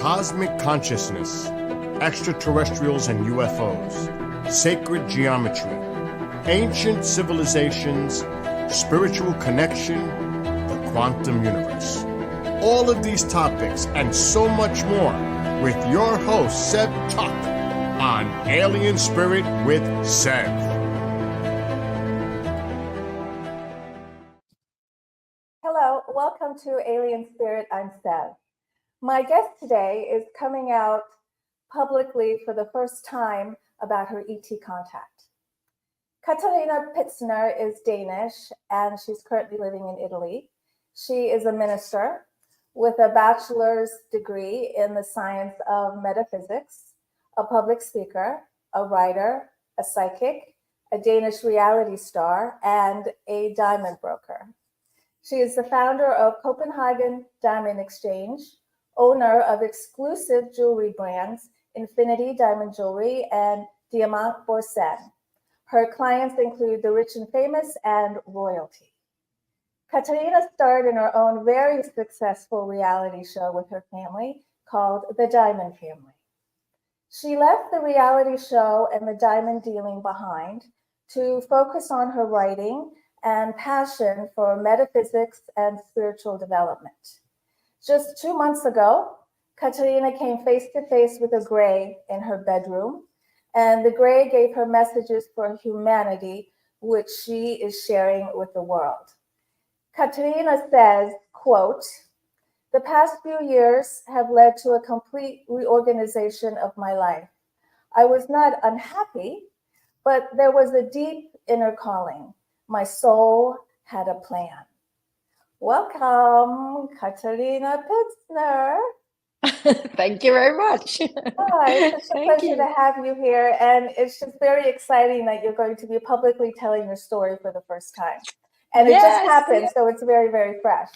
cosmic consciousness, extraterrestrials and UFOs, sacred geometry, ancient civilizations, spiritual connection, the quantum universe. All of these topics and so much more with your host, Seb Tuck, on Alien Spirit with Seb. Hello, welcome to Alien Spirit. I'm Seb. My guest today is coming out publicly for the first time about her ET contact. Katerina is Danish, and she's currently living in Italy. She is a minister with a bachelor's degree in the science of metaphysics, a public speaker, a writer, a psychic, a Danish reality star, and a diamond broker. She is the founder of Copenhagen Diamond Exchange, owner of exclusive jewelry brands Infinity Diamond Jewelry and Diamant Borsen. Her clients include the rich and famous and royalty. Katerina starred in her own very successful reality show with her family called The Diamond Family. She left the reality show and the diamond dealing behind to focus on her writing and passion for metaphysics and spiritual development. Just 2 months ago, Katerina came face to face with a gray in her bedroom, and the gray gave her messages for humanity, which she is sharing with the world. Katerina says, quote, "The past few years have led to a complete reorganization of my life. I was not unhappy, but there was a deep inner calling. My soul had a plan." Welcome, Katerina Pitzner. Thank you very much. Hi, it's such a pleasure to have you here. And it's just very exciting that you're going to be publicly telling your story for the first time. And it just happened, so it's very, very fresh.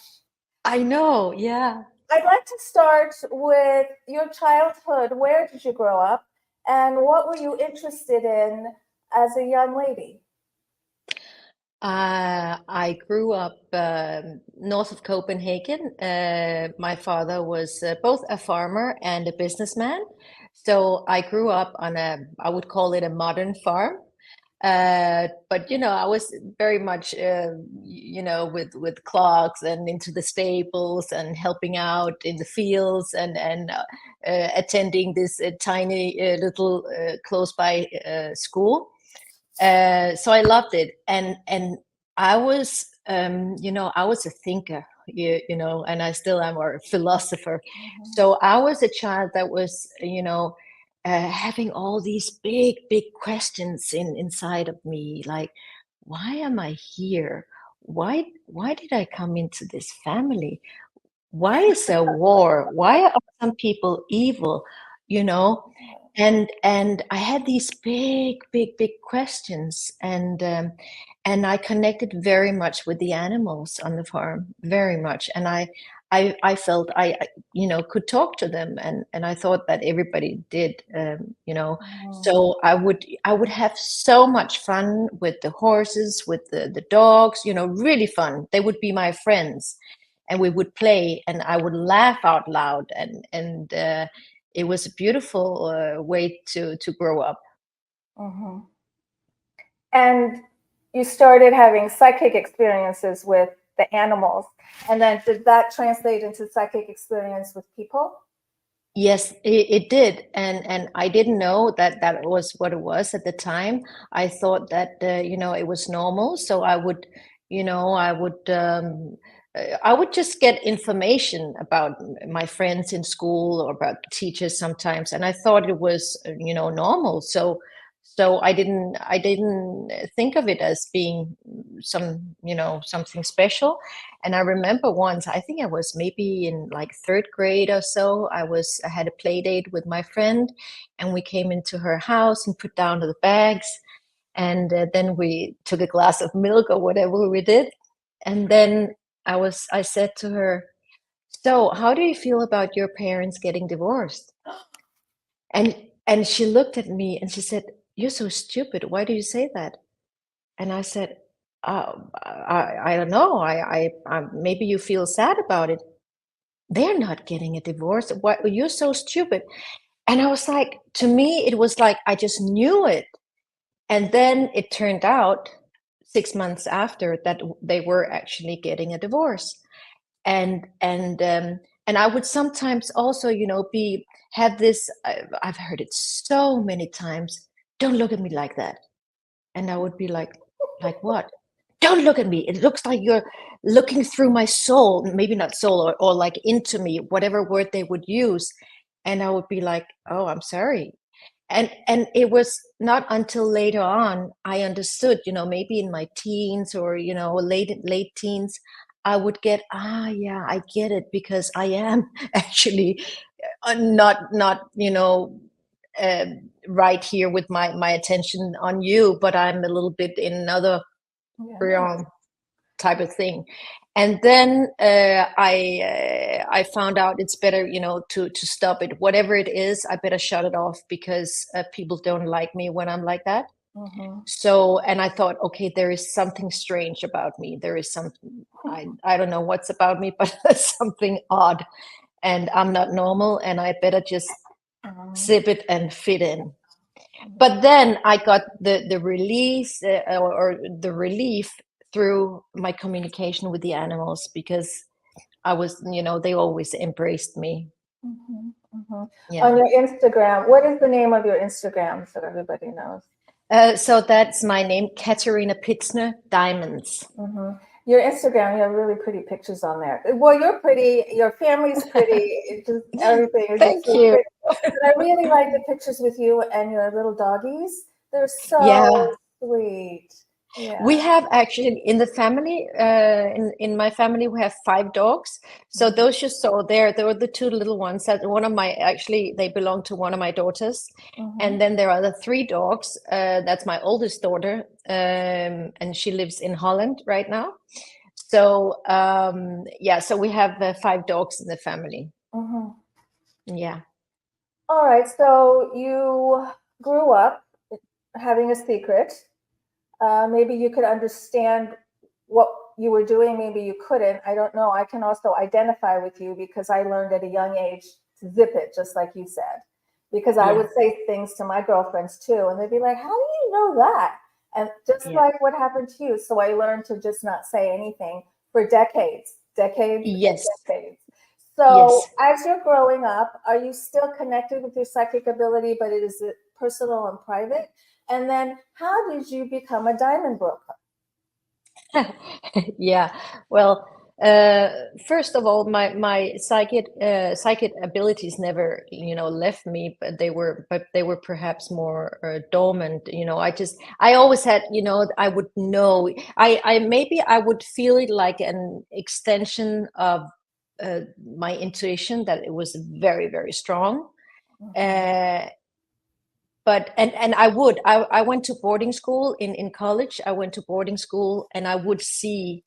I know, yeah. I'd like to start with your childhood. Where did you grow up? And what were you interested in as a young lady? I grew up north of Copenhagen. My father was both a farmer and a businessman. So I grew up on I would call it a modern farm. But, I was very much, with clogs and into the stables and helping out in the fields and attending this tiny little close by school. So I loved it, and I was, I was a thinker, and I still am, or a philosopher. Mm-hmm. So I was a child that was, having all these big questions inside of me, like, why am I here? Why did I come into this family? Why is there war? Why are some people evil? And I had these big questions, and I connected very much with the animals on the farm, very much. And I felt I could talk to them, and I thought that everybody did, So I would have so much fun with the horses, with the dogs, really fun. They would be my friends, and we would play, and I would laugh out loud, and it was a beautiful way to grow up. Mm-hmm. And you started having psychic experiences with the animals. And then did that translate into psychic experience with people? Yes, it did. And I didn't know that was what it was at the time. I thought that, it was normal. So I would just get information about my friends in school or about teachers sometimes, and I thought it was, normal. So I didn't think of it as being something special. And I remember once, I think I was maybe in like third grade or so, I had a play date with my friend, and we came into her house and put down the bags, and then we took a glass of milk or whatever we did, and then I said to her, "So, how do you feel about your parents getting divorced?" And she looked at me and she said, "You're so stupid. Why do you say that?" And I said, I don't know. I maybe you feel sad about it." they're not getting a divorce. What, you're so stupid. And I was like, to me, it was like I just knew it. And then it turned out 6 months after that they were actually getting a divorce. And I would sometimes also, have this. I've heard it so many times. Don't look at me like that. And I would be like what? Don't look at me. It looks like you're looking through my soul. Maybe not soul, or like into me, whatever word they would use. And I would be like, oh, I'm sorry. And it was not until later on I understood, maybe in my teens, or late teens, I would get, yeah, I get it, because I am actually not uh, right here with my attention on you, but I'm a little bit in another realm type of thing. And then I found out it's better, to stop it. Whatever it is, I better shut it off, because people don't like me when I'm like that. So, and I thought, okay, there is something strange about me. There is something, I don't know what's about me, but there's something odd, and I'm not normal, and I better just zip it and fit in. But then I got the release, or the relief, through my communication with the animals, because I was, they always embraced me. Yeah. On your Instagram, what is the name of your Instagram so everybody knows? So that's my name, Katerina Pitzner Diamonds. Your Instagram, you have really pretty pictures on there. Well, you're pretty, your family's pretty, it's just everything is Thank just so you. pretty. But I really like the pictures with you and your little doggies. They're so Yeah. sweet. Yeah. We have actually in the family, in my family, we have 5 dogs. So those you saw there, they were the 2 little ones. That one of my, actually, they belong to one of my daughters. And then there are the 3 dogs. That's my oldest daughter, and she lives in Holland right now. So yeah, so we have 5 dogs in the family. Yeah. All right. So you grew up having a secret. Maybe you could understand what you were doing, maybe you couldn't. I don't know. I can also identify with you because I learned at a young age to zip it, just like you said. Because I would say things to my girlfriends too, and they'd be like, how do you know that? And just like what happened to you. So I learned to just not say anything for decades, Yes. decades. So as you're growing up, are you still connected with your psychic ability, but it is personal and private? And then how did you become a diamond broker? Yeah. Well, first of all, my psychic abilities never, left me, but they were perhaps more dormant. I always had, I would know, I maybe I would feel it like an extension of my intuition, that it was very, very strong. But I went to boarding school in college. I went to boarding school, and I would see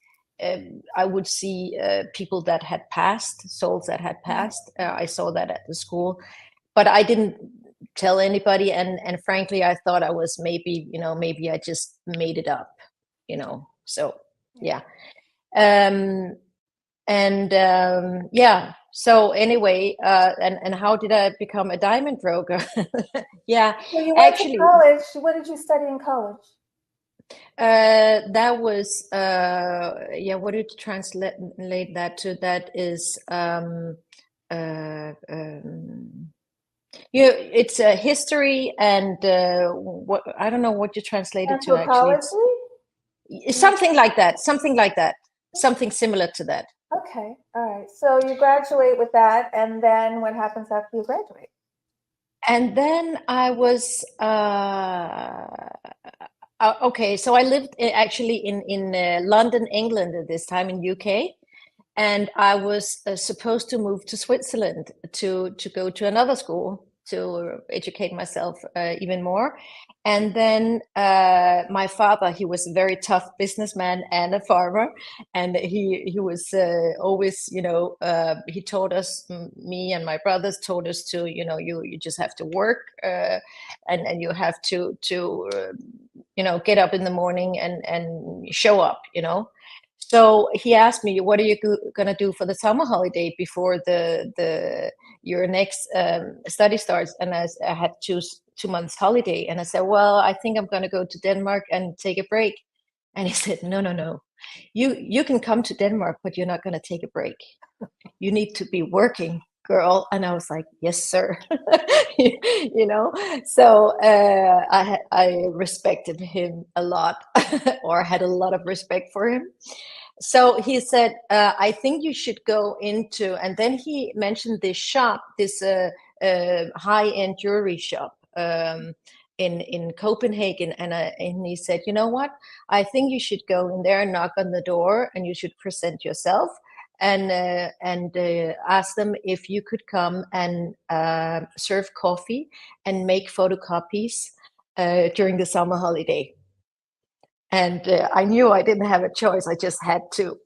people that had passed, souls that had passed. I saw that at the school, but I didn't tell anybody. And frankly, I thought I was maybe I just made it up, So yeah. Yeah. So anyway, and how did I become a diamond broker? Yeah, So you went actually, to college. What did you study in college? that was yeah. What did you translate that to? That is it's history and what, I don't know what you translated to actually. Anthropology? Something like that. Something like that. Something similar to that. Okay. All right. So you graduate with that, and then what happens after you graduate? And then I was okay. So I lived actually in London, England at this time, in UK, and I was supposed to move to Switzerland to go to another school to educate myself even more. And then my father, he was a very tough businessman and a farmer, and he was always, he taught us, me and my brothers taught us to, you just have to work, and you have to get up in the morning and show up. So he asked me, "What are you going to do for the summer holiday before your next study starts?" And I had to choose 2 months holiday, and I said, "Well, I think I'm going to go to Denmark and take a break." And he said, "No, no, no. You can come to Denmark, but you're not going to take a break. You need to be working, girl." And I was like, "Yes, sir." you know. So I respected him a lot, or had a lot of respect for him. So he said, "I think you should go into," and then he mentioned this shop, this high-end jewelry shop in Copenhagen, and he said, "You know what? I think you should go in there and knock on the door, and you should present yourself, and ask them if you could come and serve coffee and make photocopies during the summer holiday." And I knew I didn't have a choice. I just had to,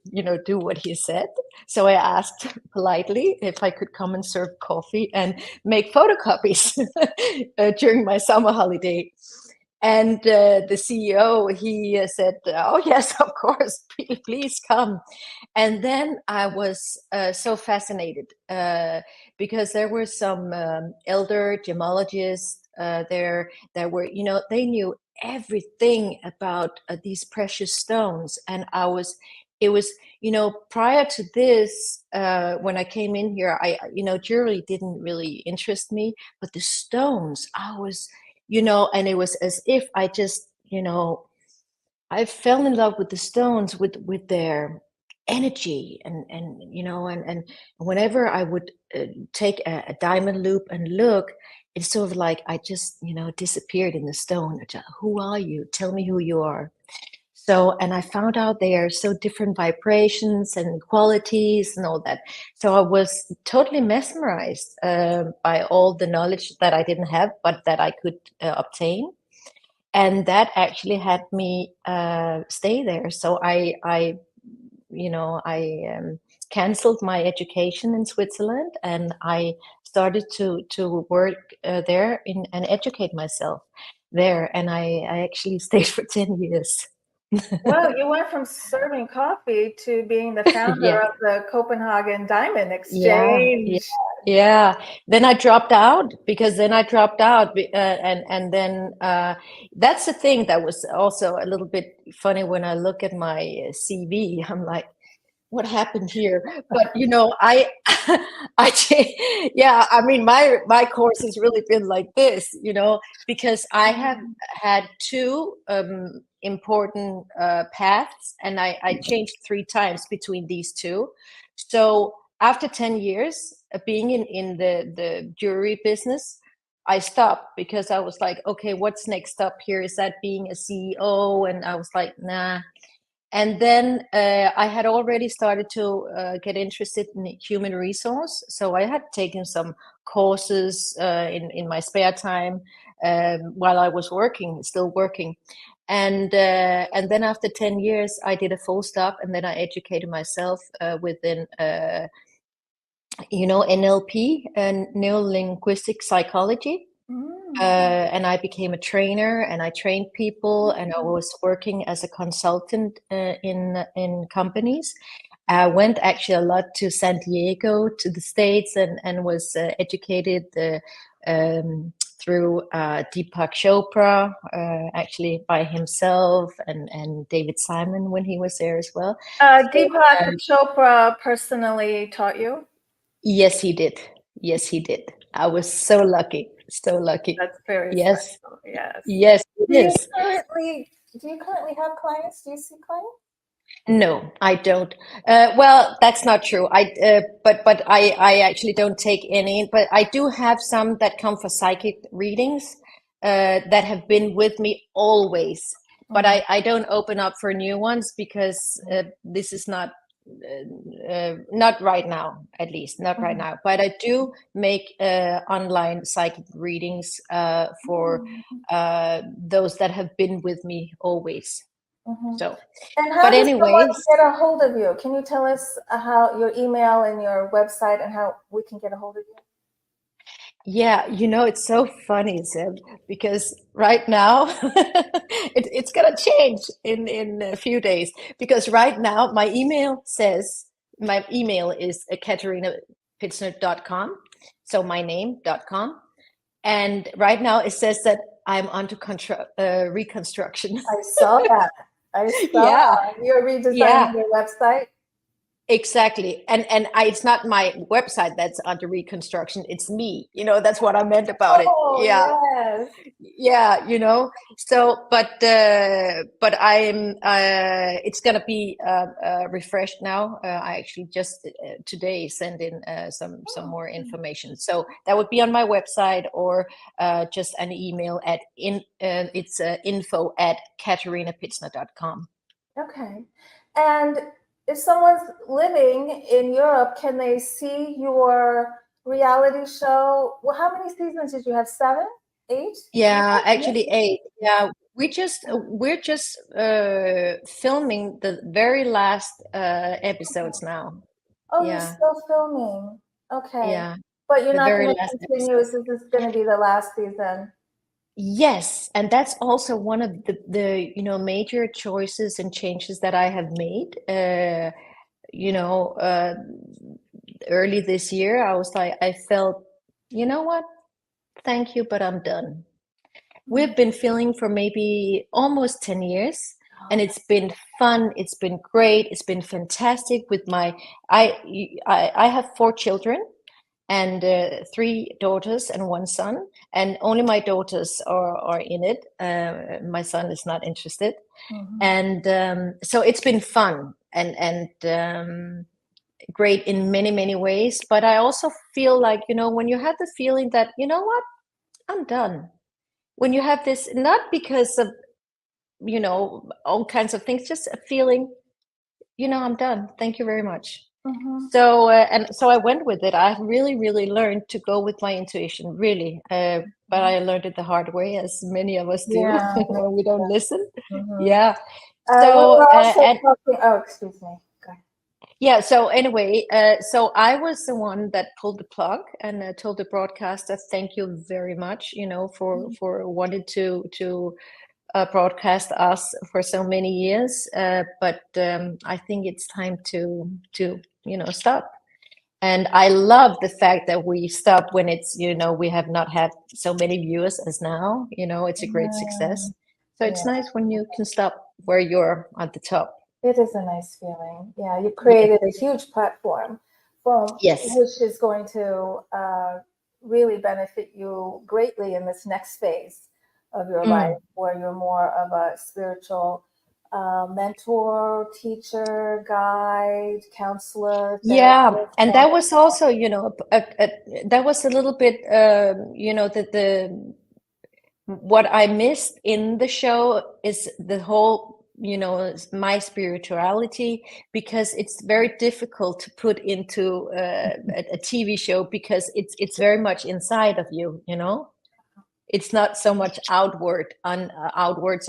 do what he said. So I asked politely if I could come and serve coffee and make photocopies during my summer holiday. And the CEO, he said, "Oh, yes, of course, please come." And then I was so fascinated because there were some elder gemologists there that were, they knew everything about these precious stones. And it was, prior to this, when I came in here, jewelry didn't really interest me, but the stones, I was, and it was as if I just, I fell in love with the stones, with their energy, and whenever I would take a diamond loop and look, it's sort of like I just disappeared in the stone. Who are you? Tell me who you are. So, and I found out they are so different vibrations and qualities and all that. So I was totally mesmerized by all the knowledge that I didn't have, but that I could obtain. And that actually had me stay there. So I canceled my education in Switzerland, and I started to work there and educate myself there. And I actually stayed for 10 years. Well, you went from serving coffee to being the founder Yeah. of the Copenhagen Diamond Yeah, yeah, Exchange. yeah. Then I dropped out and then that's the thing that was also a little bit funny when I look at my CV. I'm like, what happened here? But yeah, I mean, my course has really been like this, because I have had two important paths, and I changed 3 times between these two. So after 10 years of being in the jewelry business, I stopped because I was like, okay, what's next up here? Is that being a CEO? And I was like, nah. And then I had already started to get interested in human resource. So I had taken some courses in my spare time while I was still working. And then after 10 years, I did a full stop, and then I educated myself within NLP and neuro-linguistic psychology. And I became a trainer, and I trained people, and I was working as a consultant in companies. I went actually a lot to San Diego, to the States, and was educated through Deepak Chopra, actually by himself, and David Simon when he was there as well. Deepak Chopra personally taught you? Yes, he did. Yes, he did. I was so lucky. So lucky. That's very Yes. special. Yes. Yes, it Do is. you currently have clients? Do you see clients? No, I don't. Well, that's not true. But I actually don't take any. But I do have some that come for psychic readings that have been with me always. But I don't open up for new ones because this is not right now, at least not right now. But I do make online psychic readings for those that have been with me always. So, and how but does someone anyways, get a hold of you? Can you tell us how your email and your website and how we can get a hold of you? Yeah, it's so funny, Zeb, because right now it's gonna change in a few days. Because right now my email is katerinapitsner.com, so my name.com, and right now it says that I'm under reconstruction. I saw that. I saw Yeah, you're redesigning yeah. your website. Exactly. It's not my website that's under reconstruction. It's me. That's what I meant about it. Oh, Yeah. yes. Yeah, so but I'm it's gonna be refreshed now. I actually just today sent in some Oh, more information, so that would be on my website, or just an email at it's info@katerinapitsner.com. okay. And if someone's living in Europe, can they see your reality show? Well, how many seasons did you have? 7, 8? Yeah, actually 8. Yeah, we're just filming the very last episodes now. Oh, you're Yeah, still filming. Okay. yeah, But you're the not very going to last continue. episode. Is this going to be the last season? Yes, and that's also one of the major choices and changes that I have made. You know, uh, Early this year, I felt, you know what? Thank you, but I'm done. We've been filming for maybe almost 10 years, and it's been fun. It's been great. It's been fantastic with I have 4 children, and 3 daughters and 1 son, and only my daughters are in it. My son is not interested, Mhm. and so it's been fun and great in many, many ways. But I also feel like, when you have the feeling that, you know what, I'm done. When you have this, not because of, all kinds of things, just a feeling, I'm done. Thank you very much. Mhm. So I went with it. I really, really learned to go with my intuition, really. But I learned it the hard way, as many of us do Yeah. when we don't listen. Mhm. Yeah. We So, were also and talking. Oh, excuse me. Go ahead. yeah. So anyway, so I was the one that pulled the plug and told the broadcaster, "Thank you very much, for wanting to broadcast us for so many years. But I think it's time to stop." And I love the fact that we stop when we have not had so many viewers as now. It's a great success. Mm, So it's yeah, nice when you can stop where you're at the top. it is a nice feeling. Yeah, you Yeah. created a huge platform from Yes. which is going to really benefit you greatly in this next phase of your life, Mm. where you're more of a spiritual mentor, teacher, guide, counselor, Yeah, therapist. and And that was also, that was a little bit, the what I missed in the show is the whole, my spirituality, because it's very difficult to put into a TV show, because it's very much inside of you. It's not so much outwards,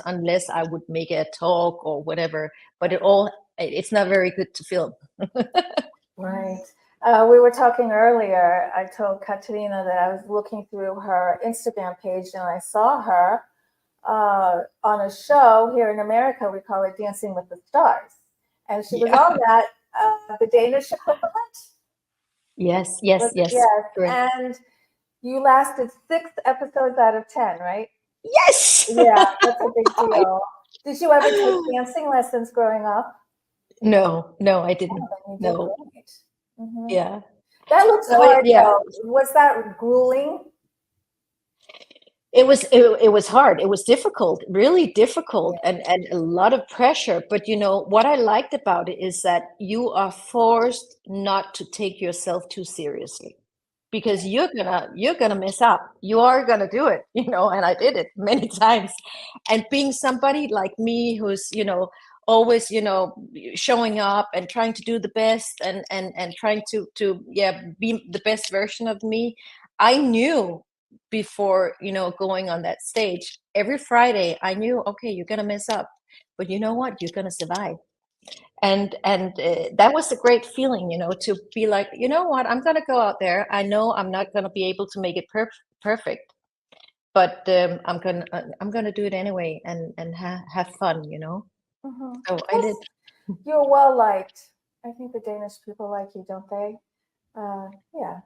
unless I would make a talk or whatever, but it's not very good to film. right. We were talking earlier. I told Katerina that I was looking through her Instagram page and I saw her on a show here in America. We call it Dancing with the Stars. And she was Yeah. on that, the Danish equivalent. Yes, yes, yes. Yes. Correct. And you lasted 6 episodes out of 10, right? Yes. Yeah, that's a big I- deal. Did you ever take dancing lessons growing up? No, no, I Oh, didn't. then you did No. great. Hmm. Yeah. That looks So hard yeah, though. Was that grueling? it was hard. It was difficult, really Yeah. difficult, and a lot of pressure. But what I liked about it is that you are forced not to take yourself too seriously, because you're gonna mess up. You are gonna do it, and I did it many times. And being somebody like me, who's always showing up and trying to do the best, and trying to yeah, be the best version of me, I knew before going on that stage every Friday. I knew, okay, you're gonna mess up, but you know what, you're gonna survive. That was a great feeling, to be like, you know what, I'm going to go out there. I know I'm not going to be able to make it perfect, but I'm gonna do it anyway, and have fun. So I Plus, did. you're well liked. I think the Danish people like you, don't they? Yeah,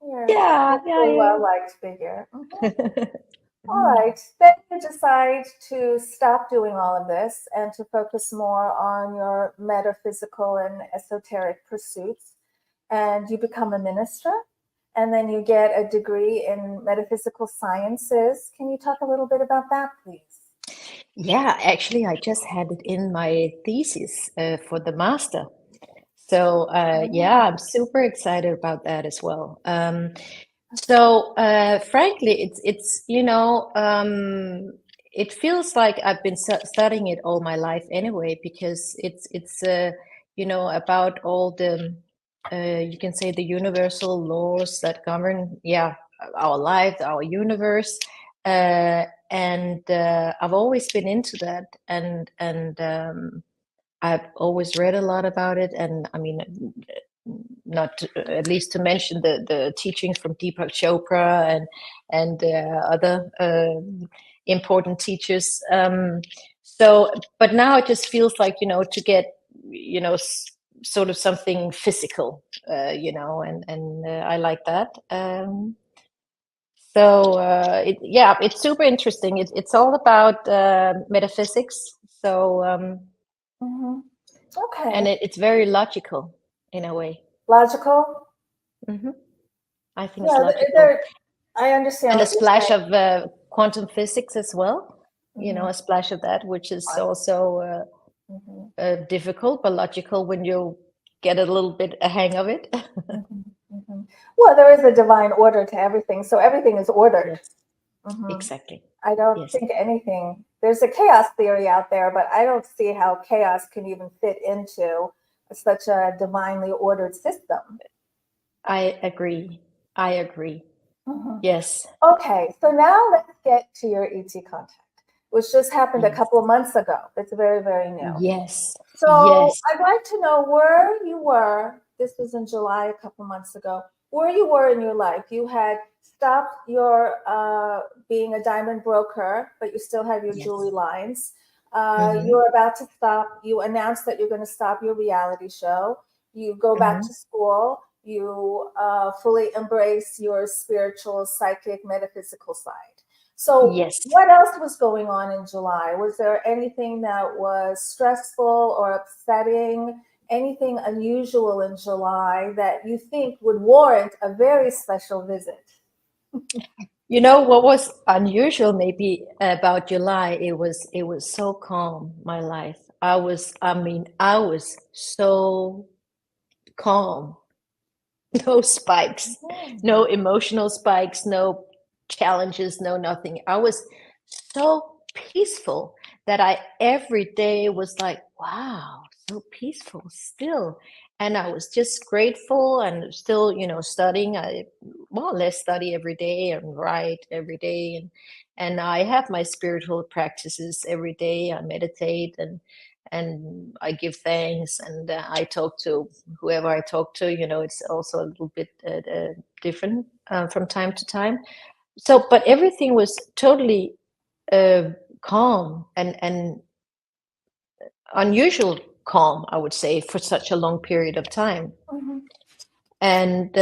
you're Yeah, a yeah, pretty yeah. well liked figure. All right. Then you decide to stop doing all of this and to focus more on your metaphysical and esoteric pursuits. And you become a minister. And then you get a degree in metaphysical sciences. Can you talk a little bit about that, please? Yeah, actually, I just had it in my thesis for the master. So yeah, I'm super excited about that as well. So frankly, it's it feels like I've been studying it all my life anyway, because it's about all the you can say the universal laws that govern, yeah, our life, our universe. And I've always been into that, and I've always read a lot about it, and I mean, not at least to mention the teachings from Deepak Chopra and other important teachers. But now it just feels like, to get, sort of something physical, and I like that. Yeah, it's super interesting. It's all about metaphysics. So Mm-hmm. and Okay. it's very logical in a way. Logical? Hmm. I think it's Yeah, logical, I understand and a what you're splash saying. of quantum physics as well. Mm-hmm. A splash of that, which is also Mm-hmm. difficult but logical when you get a little bit a hang of it. Mm-hmm. Mm-hmm. Well, there is a divine order to everything, so everything is ordered. Yes, Mm-hmm. exactly. I don't Yes, think anything, there's a chaos theory out there, but I don't see how chaos can even fit into such a divinely ordered system. I agree. I agree. Mhm. Yes, Okay, so now let's get to your ET contact, which just happened a yes, couple of months ago. It's very, very new. yes, So yes, I'd like to know where you were. This was in July a couple months ago. Where you were in your life. You had stopped your being a diamond broker, but you still have your yes. jewelry lines. Hmm. You're about to stop. You announced that you're going to stop your reality show. You go back Hmm. to school. You fully embrace your spiritual, psychic, metaphysical side. So, Yes. what else was going on in July? Was there anything that was stressful or upsetting? Anything unusual in July that you think would warrant a very special visit? What was unusual maybe about July? It was so calm, my life. I was so calm. No spikes, no emotional spikes, no challenges, no nothing. I was so peaceful that I every day was like, wow, so peaceful still. And I was just grateful, and still, studying. I more or less study every day and write every day, and I have my spiritual practices every day. I meditate, and I give thanks, and I talk to whoever I talk to. It's also a little bit different from time to time. So, but everything was totally uh, calm and unusual calm, I would say, for such a long period of time. Mhm. And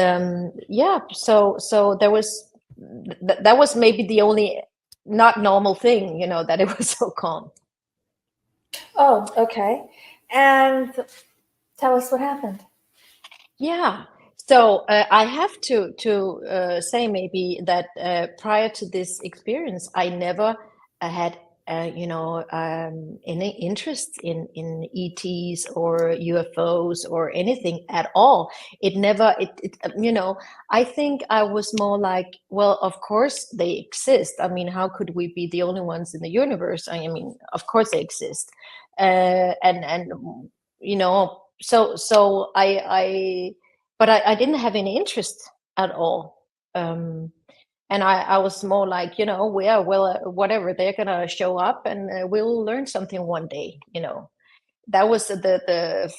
yeah, so that was maybe the only not normal thing, that it was so calm. Oh, okay. And tell us what happened. Yeah. So I have to say maybe that prior to this experience, I never had any interest in ETs or UFOs or anything at all. It never I think I was more like, well, of course they exist. I mean, how could we be the only ones in the universe? I mean, of course they exist, and so I but I didn't have any interest at all. And I was more like, well, whatever, they're gonna show up, and we'll learn something one day. that was the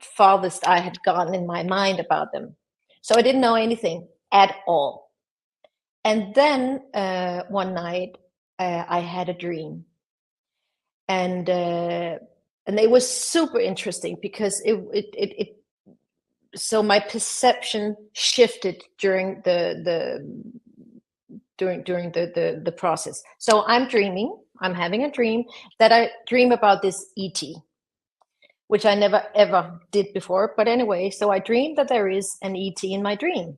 farthest I had gone in my mind about them. So I didn't know anything at all. And then one night I had a dream, and it was super interesting because it so my perception shifted during the process. So I'm dreaming. I'm having a dream that I dream about this ET, which I never ever did before. But anyway, so I dream that there is an ET in my dream.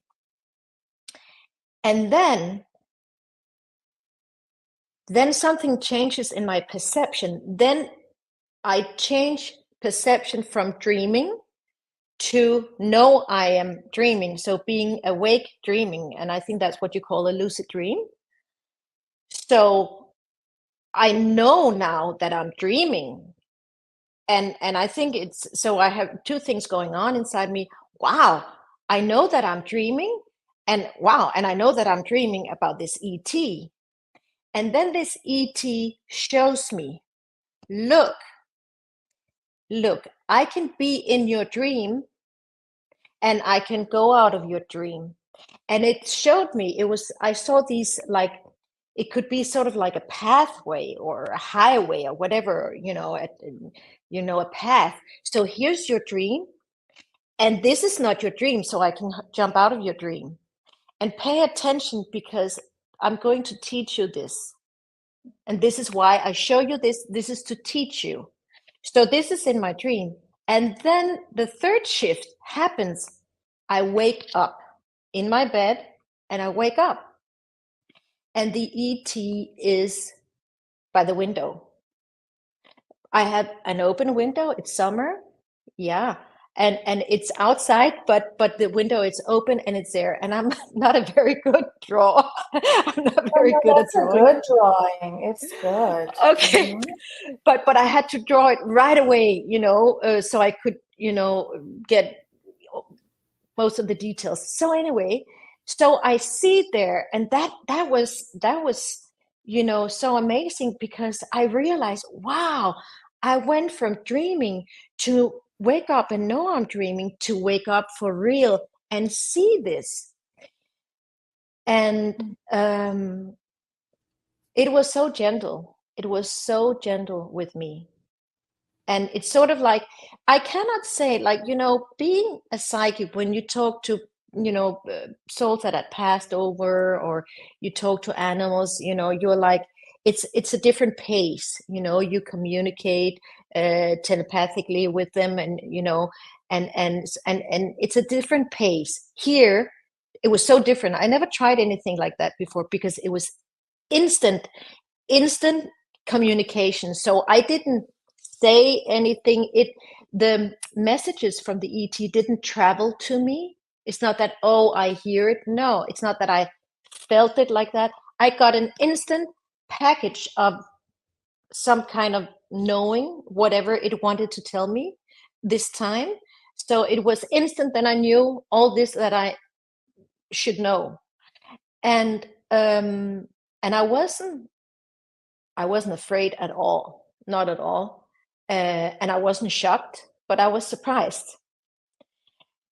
And then something changes in my perception. Then I change perception from dreaming to know I am dreaming. So being awake, dreaming. And I think that's what you call a lucid dream. So I know now that I'm dreaming. And I think it's, so I have two things going on inside me. Wow, I know that I'm dreaming. And wow, and I know that I'm dreaming about this ET. And then this ET shows me, look, I can be in your dream and I can go out of your dream. And it showed me, I saw these, like, it could be sort of like a pathway or a highway or whatever, a path. So here's your dream. And this is not your dream. So I can jump out of your dream and pay attention, because I'm going to teach you this. And this is why I show you this. This is to teach you. So this is in my dream. And then the third shift happens. I wake up in my bed and I wake up. And the ET is by the window. I have an open window. It's summer. Yeah. And it's outside, but the window is open and it's there. And I'm not a very good drawer. I'm not very good at drawing. That's a good drawing. It's good. Okay. Mm-hmm. But I had to draw it right away, so I could, get most of the details. So anyway, so I see there, and that was so amazing, because I realized, wow, I went from dreaming to wake up and know I'm dreaming to wake up for real and see this. And it was so gentle. It was so gentle with me. And it's sort of like, I cannot say, like, being a psychic, when you talk to, souls that had passed over, or you talk to animals, you're like, it's a different pace, you communicate telepathically with them, and, and it's a different pace. Here, it was so different. I never tried anything like that before, because it was instant communication. So I didn't say anything. The messages from the ET didn't travel to me. It's not that, oh, I hear it. No, it's not that I felt it like that. I got an instant package of some kind of knowing whatever it wanted to tell me this time. So it was instant. Then I knew all this that I should know. And I wasn't afraid at all, not at all. And I wasn't shocked, but I was surprised.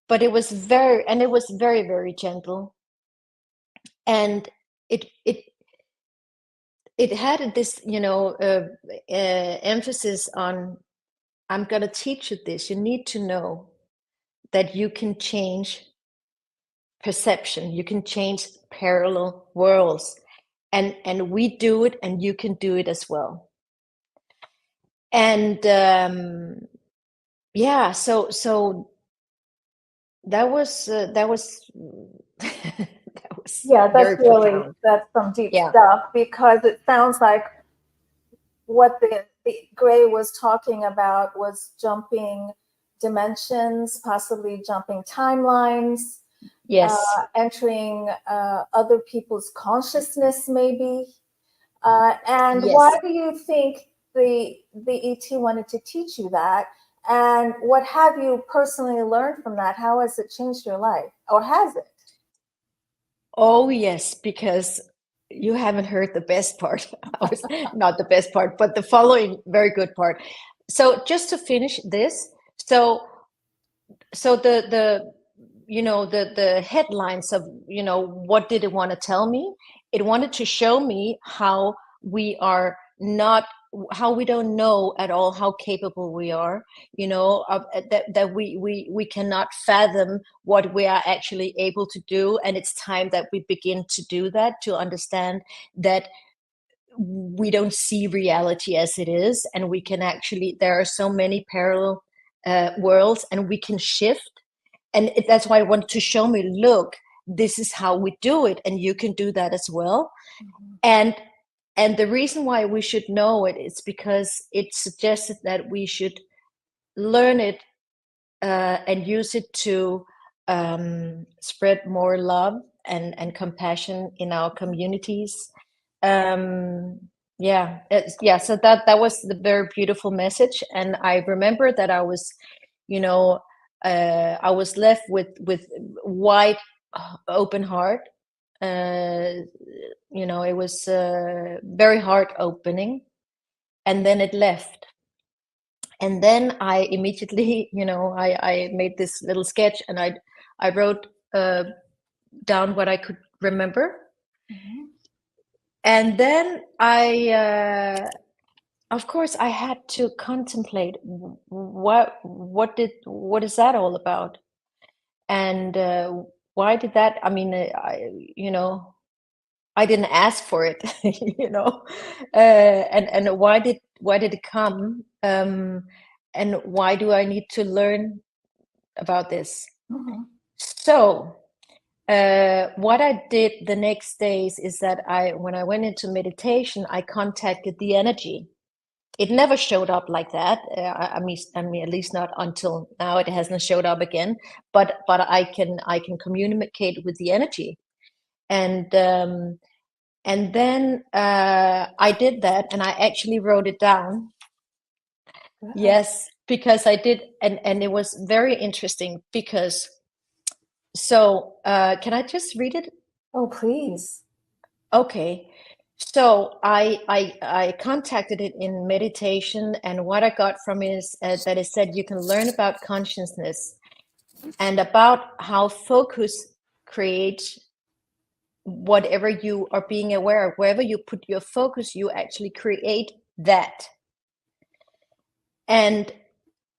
But it was very, very gentle. And it had this, emphasis on, I'm going to teach you this. You need to know that you can change perception. You can change parallel worlds. And we do it, and you can do it as well. And so that was that was that's really profound. That's some deep stuff, because it sounds like what the Gray was talking about was jumping dimensions, possibly jumping timelines. Yes. Entering other people's consciousness, maybe. And yes. Why do you think the ET wanted to teach you that? And what have you personally learned from that? How has it changed your life, or has it? Oh, yes, because you haven't heard the best part. Not the best part, but the following very good part. So just to finish this, so the the headlines of, what did it want to tell me? It wanted to show me how we are not, how we don't know at all how capable we are, that we cannot fathom what we are actually able to do, and it's time that we begin to do that, to understand that we don't see reality as it is, and we can actually, there are so many parallel worlds, and we can shift. And that's why I want to show me, look, this is how we do it, and you can do that as well. And the reason why we should know it is because it suggested that we should learn it and use it to spread more love and compassion in our communities. So that was the very beautiful message. And I remember that I was, I was left with wide open heart. It was very heart opening, and then it left. And then I immediately, I made this little sketch, and I wrote down what I could remember. Mm-hmm. And then of course, I had to contemplate what is that all about, and why did that? I mean, I didn't ask for it, and why did it come, and why do I need to learn about this? Mm-hmm. So what I did the next days is that when I went into meditation, I contacted the energy. It never showed up like that. I mean, at least not until now. It hasn't showed up again. But I can communicate with the energy, and then I did that, and I actually wrote it down. Wow. Yes, because I did, and it was very interesting because. So can I just read it? Oh, please. Okay. So I contacted it in meditation, and what I got from it is that it said you can learn about consciousness and about how focus creates whatever you are being aware of. Wherever you put your focus, you actually create that. And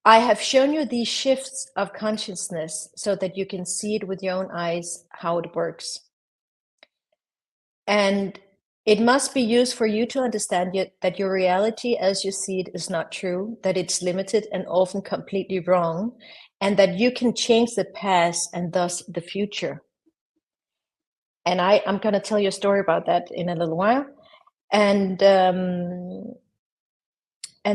I have shown you these shifts of consciousness so that you can see it with your own eyes, how it works. And it must be used for you to understand that your reality as you see it is not true, that it's limited and often completely wrong, and that you can change the past and thus the future. And I'm going to tell you a story about that in a little while. And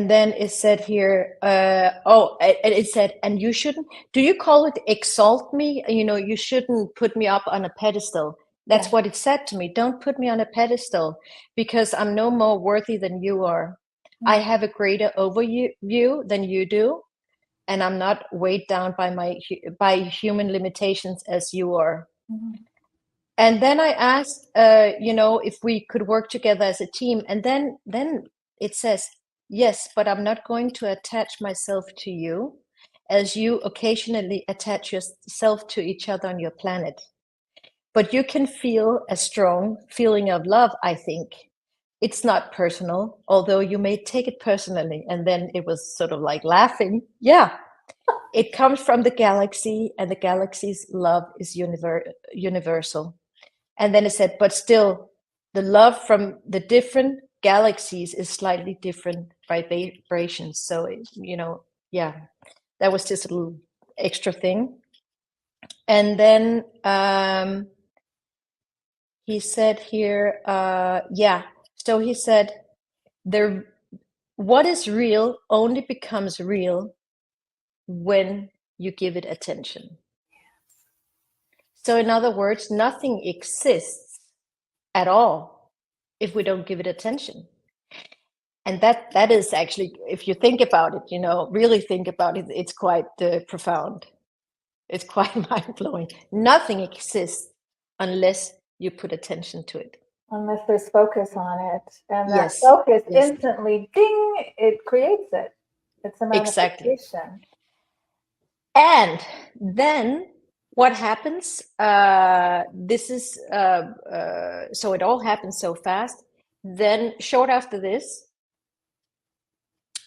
then it said here, it said, and you shouldn't, do you call it exalt me? You shouldn't put me up on a pedestal. That's what it said to me. Don't put me on a pedestal, because I'm no more worthy than you are. Mm-hmm. I have a greater overview than you do, and I'm not weighed down by human limitations as you are. Mm-hmm. And then I asked, if we could work together as a team. And then it says, yes, but I'm not going to attach myself to you as you occasionally attach yourself to each other on your planet. But you can feel a strong feeling of love, I think. It's not personal, although you may take it personally. And then it was sort of like laughing. Yeah, it comes from the galaxy, and the galaxy's love is universal. And then it said, but still, the love from the different galaxies is slightly different vibrations. So, that was just a little extra thing. And then he said here, so he said, what is real only becomes real when you give it attention. So in other words, nothing exists at all if we don't give it attention. And that is actually, if you think about it, really think about it, it's quite profound. It's quite mind-blowing. Nothing exists unless you put attention to it. Unless there's focus on it. And that focus instantly, ding, it creates it. It's a Exactly. manifestation. And then what happens? This is so it all happens so fast. Then short after this,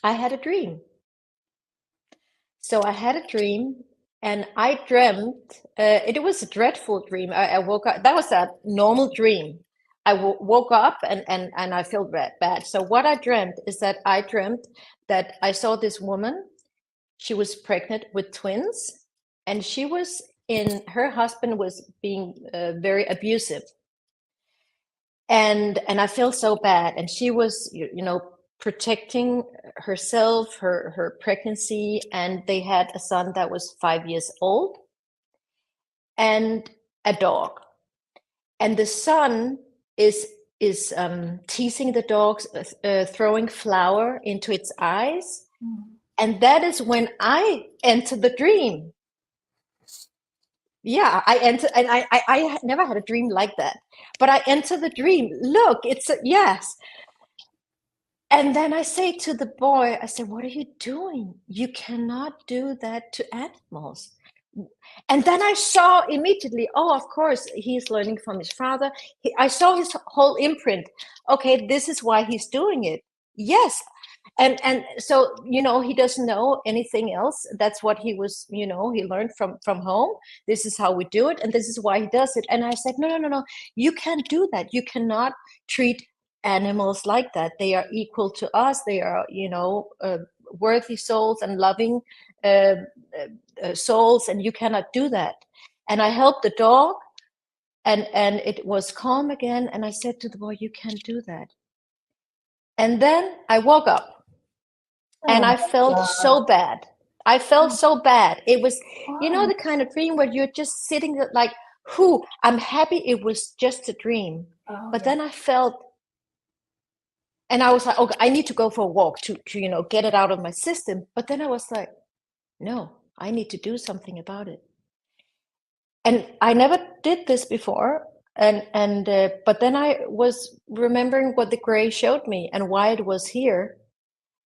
I had a dream. So I had a dream, and I dreamt. It was a dreadful dream. I woke up. That was a normal dream. I woke up and I felt bad. So what I dreamt is that I dreamt that I saw this woman. She was pregnant with twins, and she was in. Her husband was being very abusive, and I felt so bad. And she was, protecting herself, her pregnancy, and they had a son that was 5 years old and a dog. And the son is teasing the dogs, throwing flour into its eyes. And that is when I enter the dream. Yeah, I enter, and I never had a dream like that. But I enter the dream. Look, it's yes. And then I say to the boy, I say, what are you doing? You cannot do that to animals. And then I saw immediately, oh, of course, he's learning from his father. I saw his whole imprint. Okay, this is why he's doing it. Yes. And so, he doesn't know anything else. That's what he was, he learned from home. This is how we do it. And this is why he does it. And I said, no, you can't do that. You cannot treat animals like that. They are equal to us. They are, worthy souls and loving souls, and you cannot do that. And I helped the dog, and it was calm again. And I said to the boy, you can't do that. And then I woke up, and I felt so bad. I felt so bad. It was, the kind of dream where you're just sitting like, I'm happy it was just a dream. But then I felt, and I was like, okay, I need to go for a walk to get it out of my system. But then I was like, no, I need to do something about it. And I never did this before. But then I was remembering what the gray showed me and why it was here.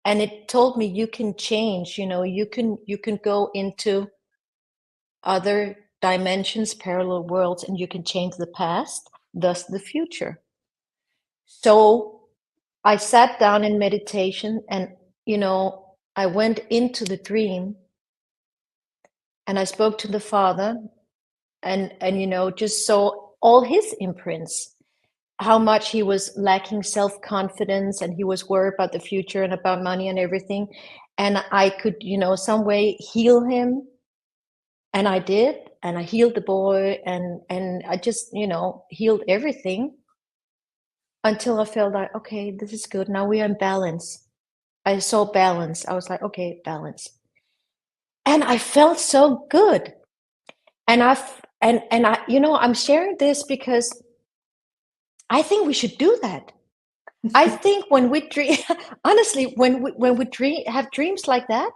And it told me you can change, you can go into other dimensions, parallel worlds, and you can change the past, thus the future. So I sat down in meditation, and I went into the dream, and I spoke to the Father, and just saw all his imprints, how much he was lacking self-confidence, and he was worried about the future and about money and everything. And I could, some way heal him. And I did, and I healed the boy, and I just, healed everything until I felt like, okay, this is good. Now we are in balance. I saw balance. I was like, okay, balance. And I felt so good. And I, I'm sharing this because I think we should do that. I think when we dream, honestly, when we dream, have dreams like that,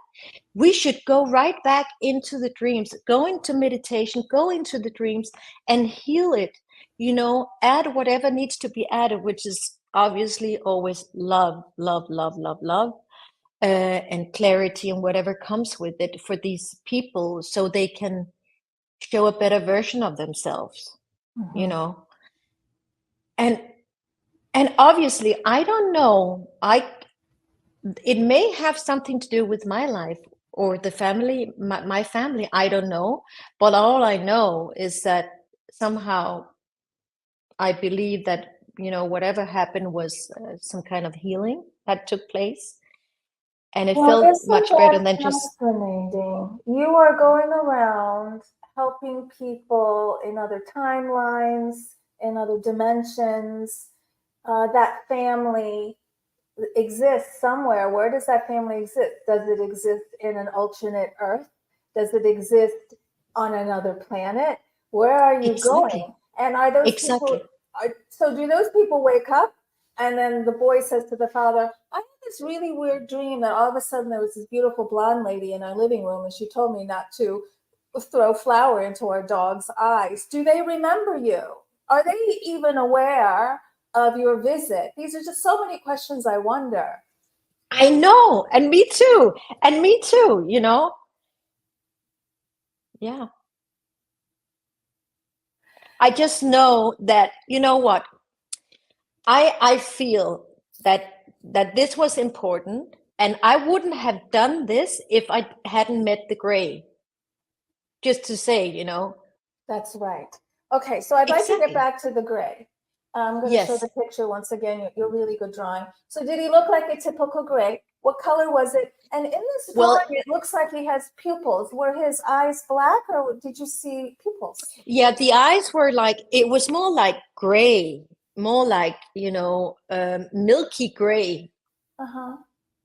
we should go right back into the dreams, go into meditation, go into the dreams and heal it, add whatever needs to be added, which is obviously always love, love, love, love, love, and clarity and whatever comes with it for these people, so they can show a better version of themselves, and obviously, I don't know, it may have something to do with my life or the family, my family, I don't know. But all I know is that somehow I believe that, whatever happened was some kind of healing that took place. And it felt much better than just... Fascinating. You are going around helping people in other timelines, in other dimensions. That family exists somewhere. Where does that family exist? Does it exist in an alternate Earth? Does it exist on another planet? Where are you going? And are those people? So do those people wake up? And then the boy says to the father, I had this really weird dream that all of a sudden there was this beautiful blonde lady in our living room, and she told me not to throw flour into our dog's eyes. Do they remember you? Are they even aware of your visit? These are just so many questions I wonder. I know, and me too, you know. Yeah, I just know that, you know what, I feel that this was important, and I wouldn't have done this if I hadn't met the gray. Just to say, you know. That's right. Okay, so I'd like to get Exactly. back to the gray. I'm going to show Yes. the picture once again. You're really good drawing. So did he look like a typical gray? What color was it? And in this drawing, Well, it looks like he has pupils. Were his eyes black, or did you see pupils? yeah, the eyes were like, it was more like gray, more like, you know, milky gray, Uh-huh.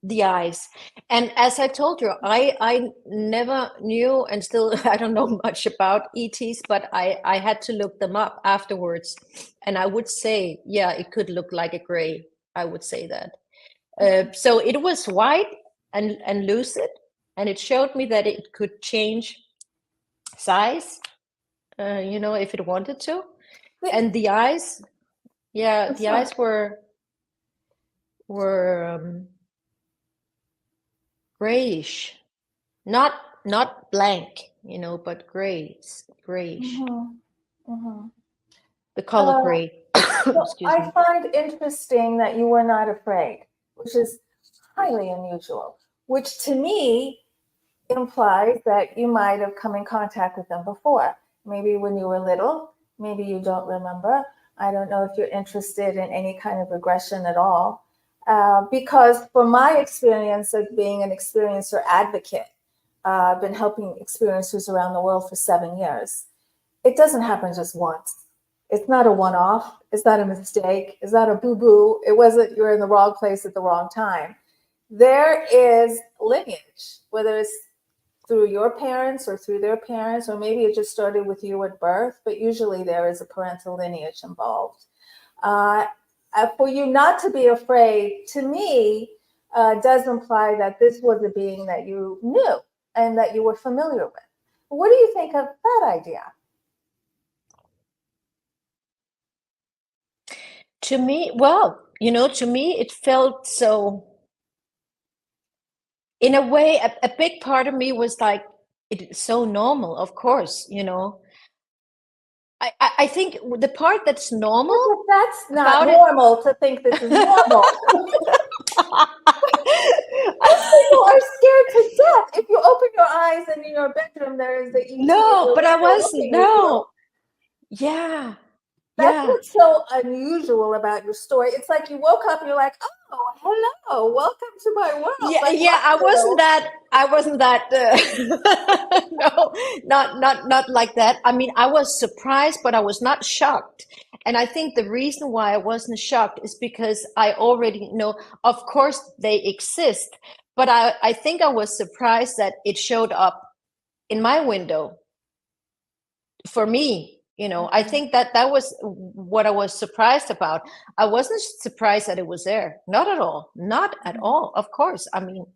the eyes. And as I told you, I never knew, and still I don't know much about ETs, but I had to look them up afterwards. And I would say, yeah, it could look like a gray. I would say that. So it was white and lucid, and it showed me that it could change size, you know, if it wanted to. And the eyes, yeah, the eyes were grayish, not blank, you know, but grayish, Mm-hmm. Mm-hmm. the color gray. Well, Excuse I me. find interesting that you were not afraid, which is highly unusual, which to me implies that you might have come in contact with them before. Maybe when you were little, maybe you don't remember. I don't know if you're interested in any kind of regression at all. Because from my experience of being an experiencer advocate, I've been helping experiencers around the world for 7 years. It doesn't happen just once. It's not a one off. It's not a mistake. It's not a boo boo. It wasn't you're in the wrong place at the wrong time. There is lineage, whether it's through your parents or through their parents, or maybe it just started with you at birth, but usually there is a parental lineage involved. Uh, for you not to be afraid, to me, does imply that this was a being that you knew and that you were familiar with. What do you think of that idea? To me, well, you know, to me, it felt so, in a way, a big part of me was like, it's so normal, of course, you know. I think the part that's normal But that's not about it. normal to think this is normal. Most people are scared to death. If you open your eyes and in your bedroom there is the ET at No, your but I window wasn't. looking at you, No. Yeah. that's Yeah. what's so unusual about your story. It's like you woke up and you're like, oh, hello, welcome to my world. Yeah, Like, yeah, what? I wasn't that no, not like that. I mean, I was surprised, but I was not shocked. And I think the reason why I wasn't shocked is because I already know, of course they exist, but I think I was surprised that it showed up in my window for me. You know, I think that was what I was surprised about. I wasn't surprised that it was there. Not at all. Not at all. Of course. I mean,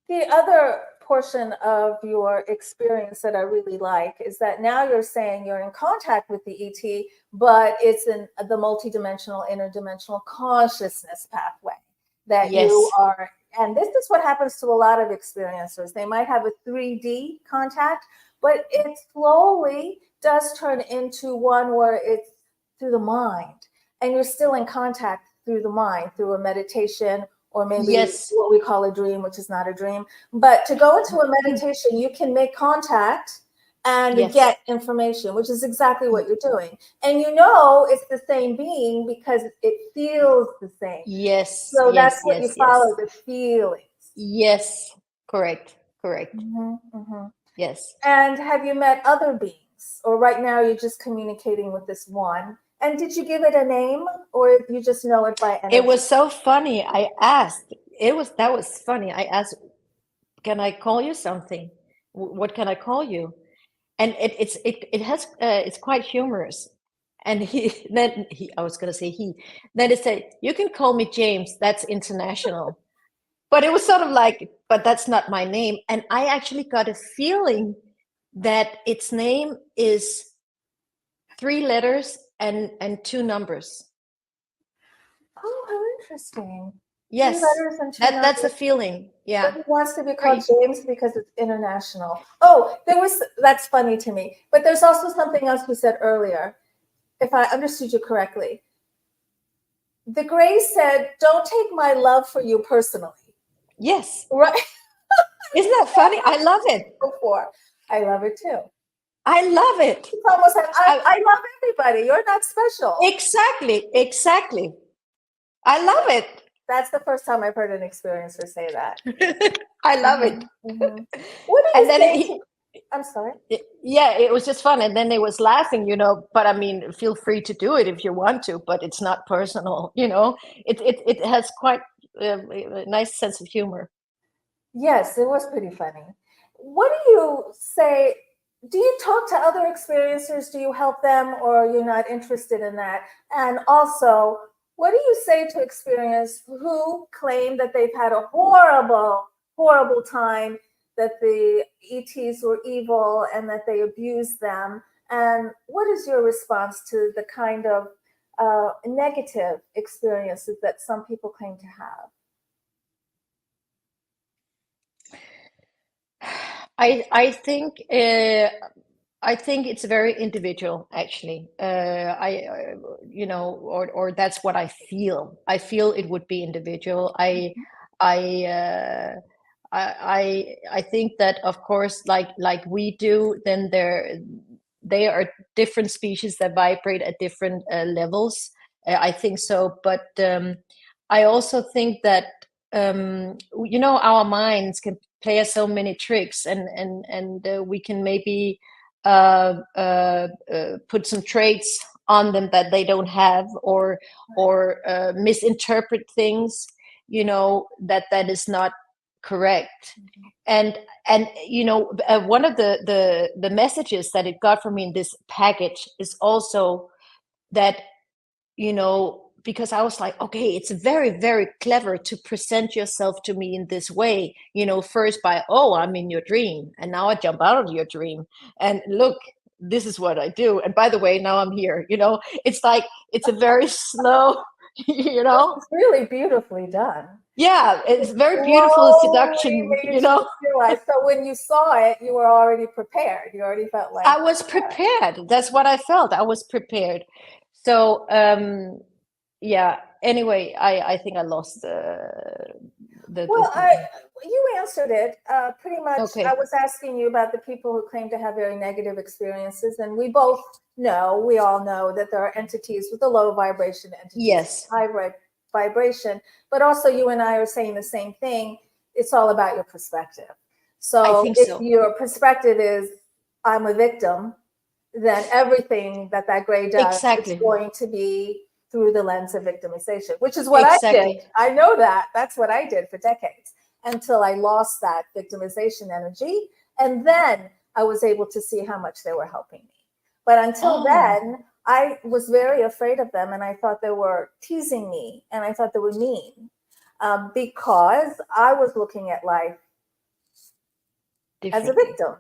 The other portion of your experience that I really like is that now you're saying you're in contact with the ET, but it's in the multidimensional, interdimensional consciousness pathway that you yes. are. And this is what happens to a lot of experiencers. They might have a 3D contact, but it slowly does turn into one where it's through the mind. And you're still in contact through the mind, through a meditation, or maybe Yes. what we call a dream, which is not a dream. But to go into a meditation, you can make contact and Yes. get information, which is exactly what you're doing. And you know it's the same being because it feels the same. Yes. So that's Yes. what you Yes. follow, Yes. the feelings. Yes. Correct. Correct. Mm-hmm. Yes. And have you met other beings? Or right now you're just communicating with this one? And did you give it a name or you just know it by It energy? was so funny. I asked, that was funny. I asked, can I call you something? What can I call you? And it's quite humorous. And I was gonna say then it said, you can call me James, that's international. But it was sort of like, but that's not my name. And I actually got a feeling that its name is 3 letters and 2 numbers. Oh, how interesting. Yes, letters and two that's a numbers. feeling. But Yeah. he wants to be Great. called James because it's international. Oh, that's funny to me. But there's also something else you said earlier, if I understood you correctly. The Gray said, "Don't take my love for you personally." Yes. Right? Isn't that funny? I love it. Before. I love it too. I love it. It's almost like, I love everybody. You're not special. Exactly. I love it. That's the first time I've heard an experiencer say that. I love it. Mm-hmm. What do you And then say? I'm sorry. yeah, it was just fun. And then they was laughing, but I mean, feel free to do it if you want to, but it's not personal, it has quite a nice sense of humor. Yes, it was pretty funny. What do you say? Do you talk to other experiencers? Do you help them, or you're not interested in that? And also, what do you say to experiencers who claim that they've had a horrible, horrible time, that the ETs were evil and that they abused them? And what is your response to the kind of negative experiences that some people claim to have? I think it's very individual, actually. Or that's what I feel. I feel it would be individual. I, uh, I think that, of course, like we do, then they are different species that vibrate at different levels. I think so, but I also think that our minds can play us so many tricks, and we can maybe put some traits on them that they don't have, or misinterpret things, that is not correct. And one of the messages that it got from me in this package is also that, because I was like, okay, it's very, very clever to present yourself to me in this way, first by, oh, I'm in your dream, and now I jump out of your dream, and look, this is what I do, and by the way, now I'm here. It's like, it's a very slow, It's really beautifully done. yeah, it's very beautiful seduction, Realize. So when you saw it, you were already prepared. You already felt like, I was prepared. That's what I felt. I was prepared. So yeah. Anyway, I think I lost the well, thing. you answered it pretty much. Okay. I was asking you about the people who claim to have very negative experiences, and we all know that there are entities with a low vibration, entities Yes. with high vibration, but also you and I are saying the same thing. It's all about your perspective. So if your perspective is, I'm a victim, then everything that Gray does is going to be through the lens of victimization, which is what I did. I know that. That's what I did for decades, until I lost that victimization energy. And then I was able to see how much they were helping me. But until then, I was very afraid of them, and I thought they were teasing me, and I thought they were mean, because I was looking at life as a victim.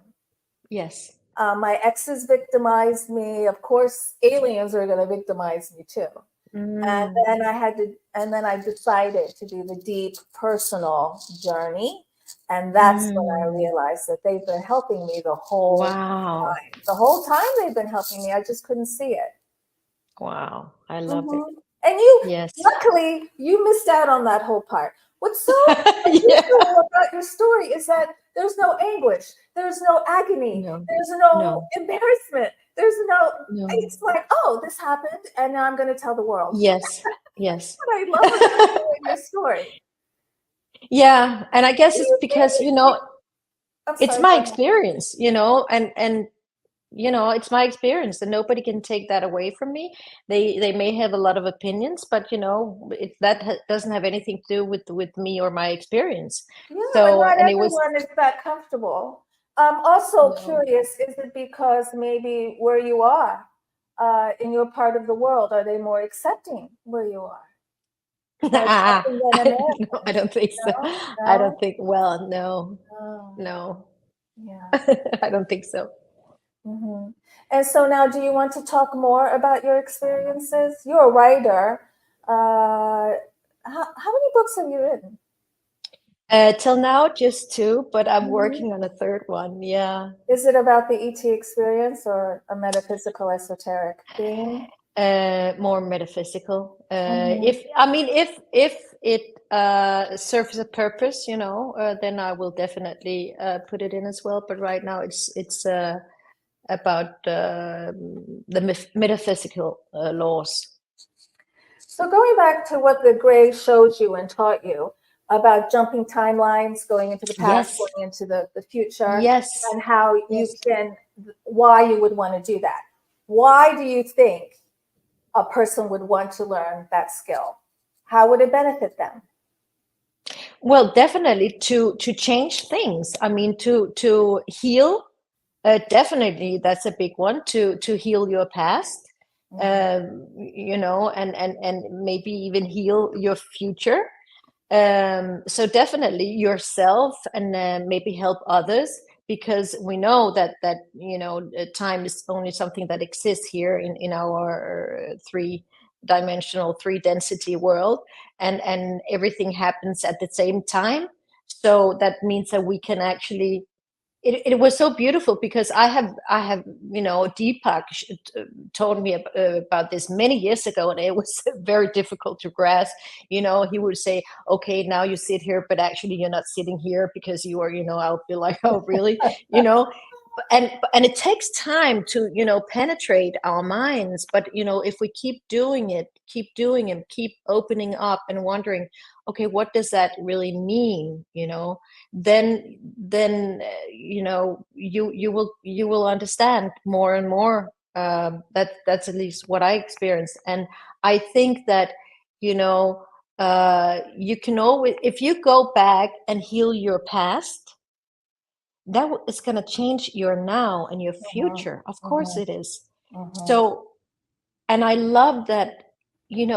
Yes. My exes victimized me. Of course, aliens are going to victimize me too. And then I decided to do the deep personal journey. And that's when I realized that they've been helping me the whole time. The whole time they've been helping me. I just couldn't see it. Wow. I love it. And luckily, you missed out on that whole part. What's so unusual about your story is that there's no anguish, there's no agony, there's no embarrassment, there's no. It's like, oh, this happened, and now I'm going to tell the world. Yes. That's what I love about your story. Yeah, and I guess it's because it's my experience, and it's my experience, and nobody can take that away from me. They may have a lot of opinions, but doesn't have anything to do with me or my experience. Yeah, so, but not everyone is that comfortable. I'm also curious, is it because maybe where you are in your part of the world, are they more accepting where you are? I don't think so. No? I don't think, no. Yeah. I don't think so. Mm-hmm. And so now, do you want to talk more about your experiences? You're a writer. how many books have you written? Till now, just 2, but I'm Mhm. working on a 3rd one. Yeah. Is it about the ET experience or a metaphysical esoteric theme? More metaphysical. Mhm. If it serves a purpose, then I will definitely put it in as well. But right now, it's about the metaphysical laws. So going back to what the gray showed you and taught you about jumping timelines, going into the past, Yes. going into the future, Yes. and how you Yes. can, why you would want to do that. Why do you think a person would want to learn that skill? How would it benefit them? Well, definitely to change things. I mean, to heal. Definitely, that's a big one. To heal your past. And maybe even heal your future. So definitely yourself, and maybe help others, because we know that time is only something that exists here in our 3-dimensional, 3-density world, and everything happens at the same time. So that means that we can actually, it was so beautiful, because I have Deepak told me about this many years ago, and it was very difficult to grasp. He would say, okay, now you sit here, but actually you're not sitting here, because you are, I'll be like, oh really? And it takes time to penetrate our minds, but if we keep doing it, keep opening up and wondering, okay, what does that really mean? Then you will understand more and more. That's at least what I experienced. And I think that you can always, if you go back and heal your past, that is going to change your now and your future. Of course it is. So, and I love that, we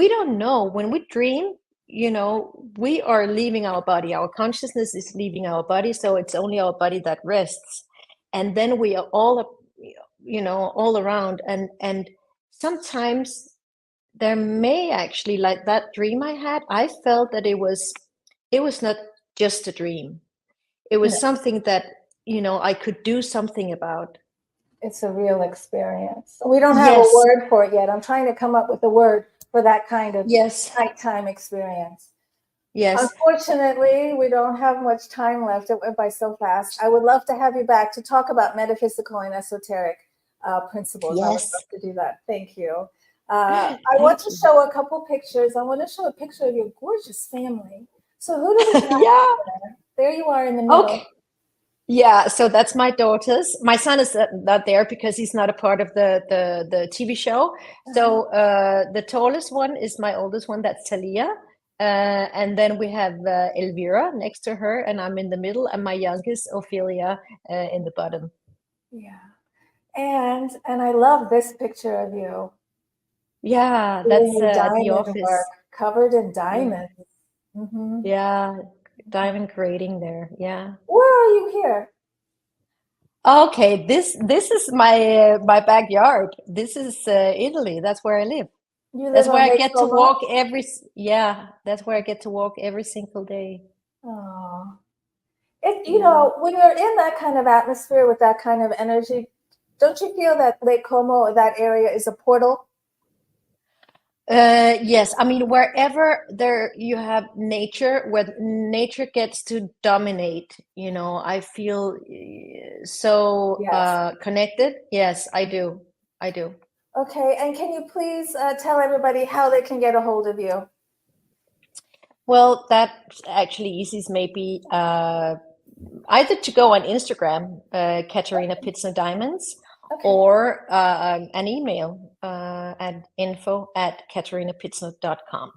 don't know when we dream, we are leaving our body. Our consciousness is leaving our body. So it's only our body that rests. And then we are all around. And sometimes there may actually, like that dream I had, I felt that it was not just a dream. It was something that, I could do something about. It's a real experience. We don't have a word for it yet. I'm trying to come up with a word for that kind of nighttime experience. Yes. Unfortunately, we don't have much time left. It went by so fast. I would love to have you back to talk about metaphysical and esoteric principles. I would love to do that. Thank you. I want to show a couple pictures. I want to show a picture of your gorgeous family. So who do we have there? There you are in the middle. Okay. Yeah, so that's my daughters. My son is not there because he's not a part of the TV show. So the tallest one is my oldest one, that's Talia. And then we have Elvira next to her, and I'm in the middle, and my youngest, Ophelia, in the bottom. Yeah. And I love this picture of you. Yeah, that's at the office. Work, covered in diamonds. Yeah, diamond grading there. Yeah. Where are you here? Okay, this is my backyard. This is Italy. That's where I live. That's where I get to walk that's where I get to walk every single day. Oh. When you're in that kind of atmosphere with that kind of energy, don't you feel that Lake Como or that area is a portal? Yes, I mean, wherever there you have nature, where nature gets to dominate, I feel so connected. Yes, I do. Okay, and can you please tell everybody how they can get a hold of you? Well, that's actually easy. Is maybe either to go on Instagram, Katerina Pitsner Diamonds, or an email at info@katerinapitsner.com.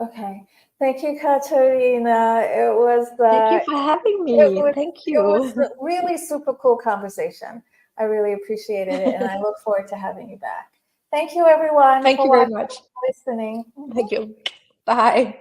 Okay. Thank you, Katerina. It was Thank you for having me. Thank you. It was a really super cool conversation. I really appreciated it, and I look forward to having you back. Thank you, everyone. Thank you very much. Listening. Thank you. Bye.